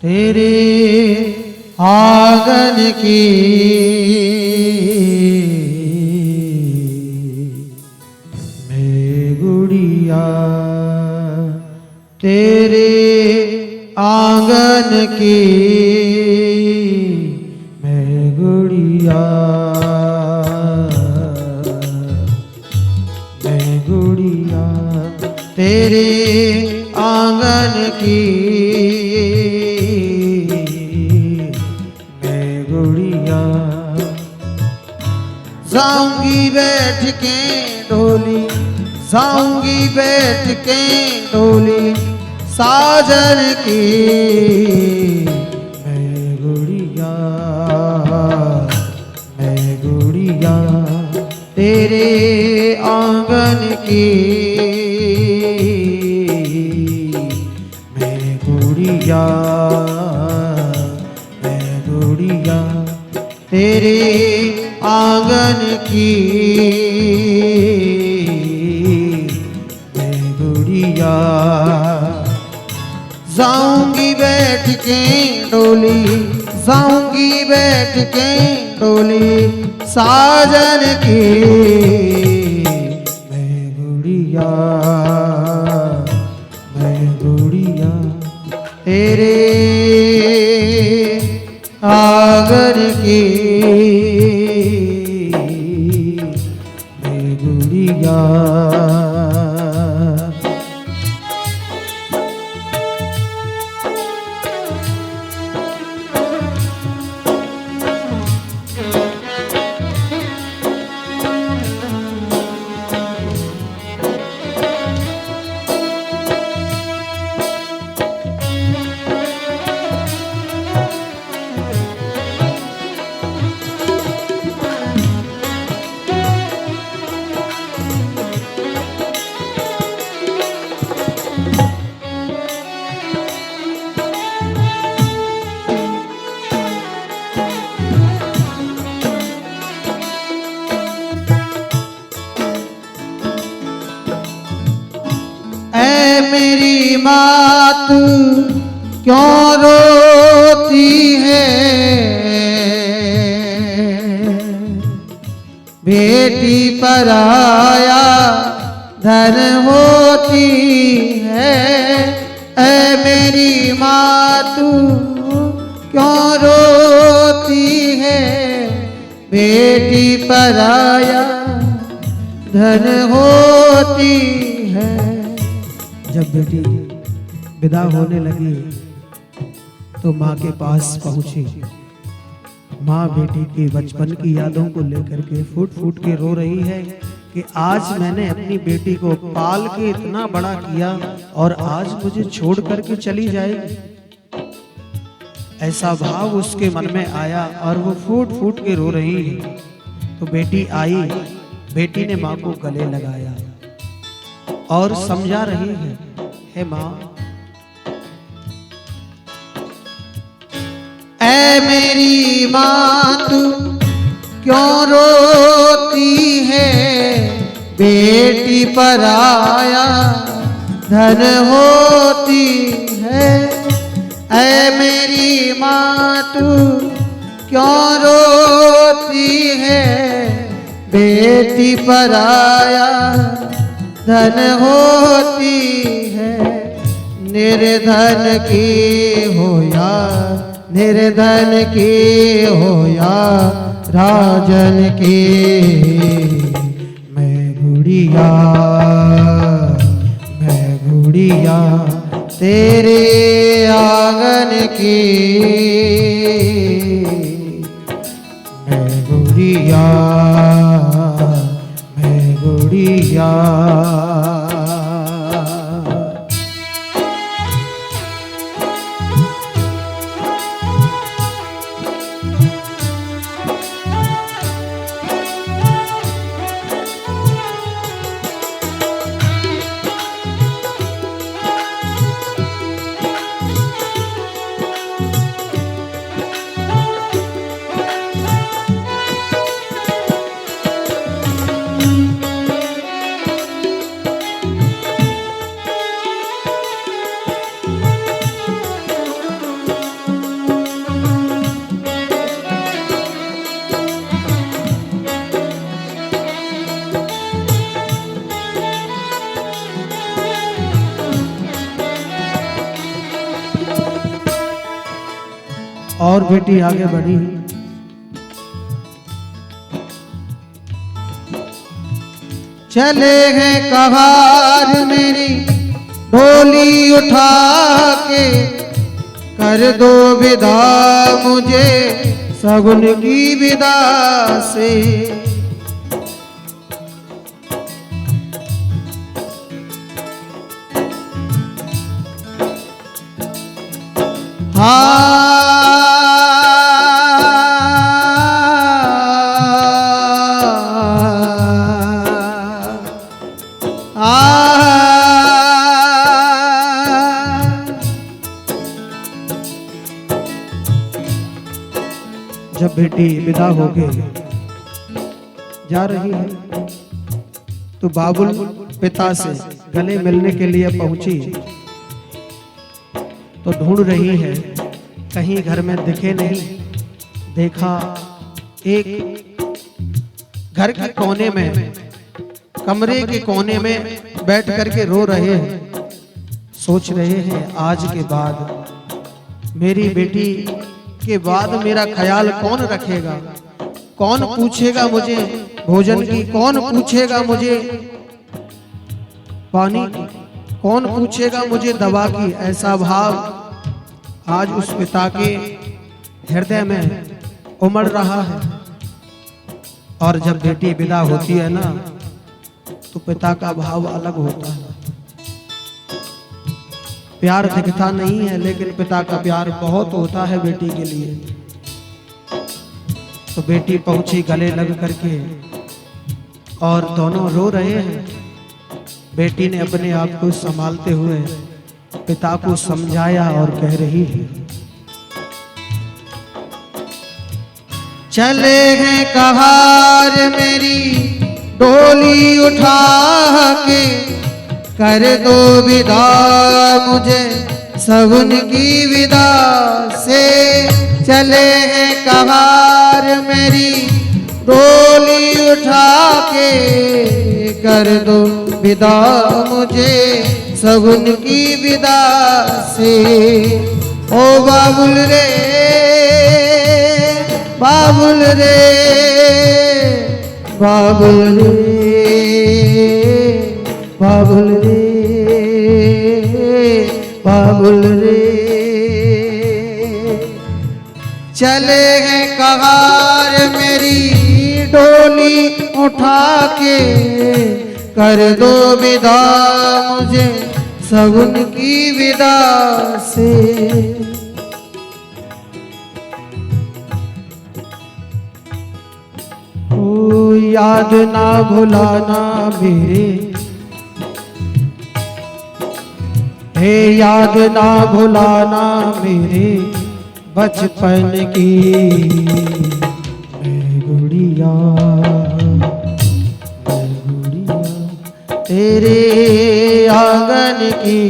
तेरे आंगन की मैं गुड़िया, तेरे आंगन की मैं गुड़िया, मैं गुड़िया तेरे आंगन की मैं गुड़िया। जाऊंगी बैठ के डोली, जाऊंगी बैठ के डोली साजन की मैं गुड़िया, मैं गुड़िया तेरे आंगन की मैं गुड़िया, मैं गुड़िया तेरे आंगन की मैं गुड़िया। जाऊंगी बैठ के डोली, जाऊंगी बैठ के डोली साजन की मैं गुड़िया, मैं गुड़िया तेरे आंगन की मैं गुड़िया। ऐ मेरी माँ तू क्यों रोती है, बेटी पराया धन होती है। ऐ मेरी माँ तू क्यों रोती है, बेटी पराया धन होती है। जब बेटी विदा होने लगी तो माँ के पास पहुंची। माँ बेटी की बचपन की यादों को लेकर के फूट फूट के रो रही है कि आज मैंने अपनी बेटी को पाल के इतना बड़ा किया और आज मुझे छोड़ करके चली जाएगी। ऐसा भाव उसके मन में आया और वो फूट फूट के रो रही है। तो बेटी आई, बेटी ने माँ को गले लगाया और समझा रही है, हे माँ, ऐ मेरी माँ तू क्यों रोती है, बेटी पराया धन होती है। ऐ मेरी माँ तू क्यों रोती है, बेटी पराया धन होती है। निर्धन की हो या, निर्धन की हो या राजन की मैं गुड़िया, मैं गुड़िया तेरे आंगन की मैं गुड़िया, मैं गुड़िया। और बेटी आगे बढ़ी। चले हैं कहार मेरी डोली उठा के, कर दो विदा मुझे सगुन की विदा से। जब बेटी विदा होके जा रही है तो बाबुल पिता से गले मिलने के लिए पहुंची तो ढूंढ रही है, कहीं घर में दिखे नहीं। देखा एक घर के कोने में, कमरे के कोने में बैठ करके रो रहे हैं। सोच रहे हैं आज के बाद, मेरी बेटी के बाद मेरा ख्याल कौन रखेगा, कौन पूछेगा मुझे भोजन की, कौन पूछेगा मुझे पानी की, कौन पूछेगा मुझे दवा की। ऐसा भाव आज उस पिता के हृदय में उमड़ रहा है। और जब बेटी विदा होती है ना, तो पिता का भाव अलग होता है। प्यार दिखता नहीं है, लेकिन पिता का प्यार बहुत होता है बेटी के लिए। तो बेटी पहुंची गले लग करके और दोनों रो रहे हैं। बेटी ने अपने आप को संभालते हुए पिता को समझाया और कह रही है, चले हैं कहार मेरी डोली उठा के, कर दो विदा मुझे सगुन की विदा से। चले हैं कहार मेरी डोली उठा के, कर दो विदा मुझे सगुन की विदा से। ओ बाबुल रे, बाबुल रे, बाबुल रे, बाबुल रे, बाबुल रे। चले हैं कहार मेरी डोली उठा के, कर दो विदा मुझे सगुन की विदा से। ओ याद ना भुलाना मेरे, हे याद ना भुलाना मेरे बचपन की मैं गुड़िया, तेरे आंगन की